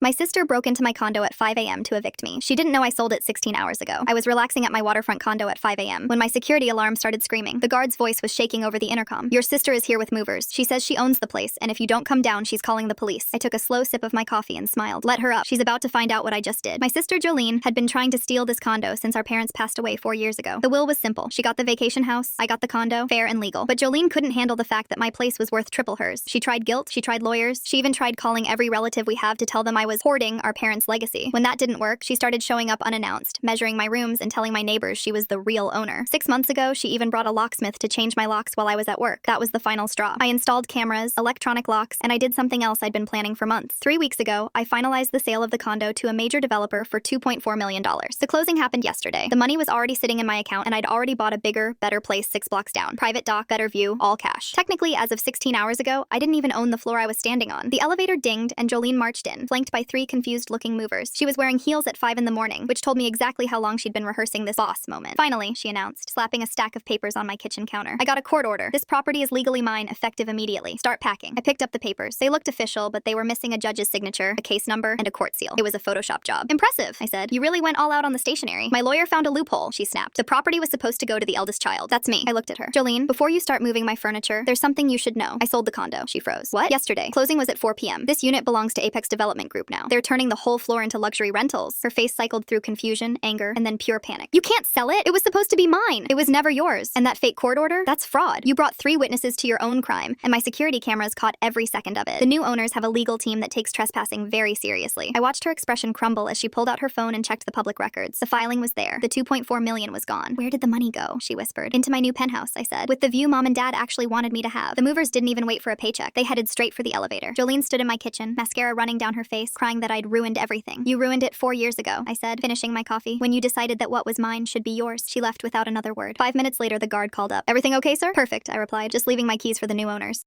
My sister broke into my condo at 5 a.m. to evict me. She didn't know I sold it 16 hours ago. I was relaxing at my waterfront condo at 5 a.m. when my security alarm started screaming. The guard's voice was shaking over the intercom. Your sister is here with movers. She says she owns the place, and if you don't come down, she's calling the police. I took a slow sip of my coffee and smiled. Let her up. She's about to find out what I just did. My sister Jolene had been trying to steal this condo since our parents passed away 4 years ago. The will was simple. She got the vacation house, I got the condo, fair and legal. But Jolene couldn't handle the fact that my place was worth triple hers. She tried guilt, she tried lawyers, she even tried calling every relative we have to tell them I was hoarding our parents' legacy. When that didn't work, she started showing up unannounced, measuring my rooms and telling my neighbors she was the real owner. 6 months ago, she even brought a locksmith to change my locks while I was at work. That was the final straw. I installed cameras, electronic locks, and I did something else I'd been planning for months. 3 weeks ago, I finalized the sale of the condo to a major developer for $2.4 million. The closing happened yesterday. The money was already sitting in my account, and I'd already bought a bigger, better place 6 blocks down. Private dock, better view, all cash. Technically, as of 16 hours ago, I didn't even own the floor I was standing on. The elevator dinged, and Jolene marched in, flanked by 3 confused-looking movers. She was wearing heels at 5 in the morning, which told me exactly how long she'd been rehearsing this boss moment. Finally, she announced, slapping a stack of papers on my kitchen counter. I got a court order. This property is legally mine, effective immediately. Start packing. I picked up the papers. They looked official, but they were missing a judge's signature, a case number, and a court seal. It was a Photoshop job. Impressive, I said. You really went all out on the stationery. My lawyer found a loophole, she snapped. The property was supposed to go to the eldest child. That's me. I looked at her. Jolene, before you start moving my furniture, there's something you should know. I sold the condo. She froze. What? Yesterday. Closing was at 4 p.m. This unit belongs to Apex Development Group now. They're turning the whole floor into luxury rentals. Her face cycled through confusion, anger, and then pure panic. You can't sell it. It was supposed to be mine. It was never yours. And that fake court order? That's fraud. You brought 3 witnesses to your own crime, and my security cameras caught every second of it. The new owners have a legal team that takes trespassing very seriously. I watched her expression crumble as she pulled out her phone and checked the public records. The filing was there. The $2.4 million was gone. Where did the money go? She whispered. Into my new penthouse, I said, with the view Mom and Dad actually wanted me to have. The movers didn't even wait for a paycheck. They headed straight for the elevator. Jolene stood in my kitchen, mascara running down her face, crying that I'd ruined everything. You ruined it 4 years ago, I said, finishing my coffee. When you decided that what was mine should be yours. She left without another word. 5 minutes later, the guard called up. Everything okay, sir? Perfect, I replied, just leaving my keys for the new owners.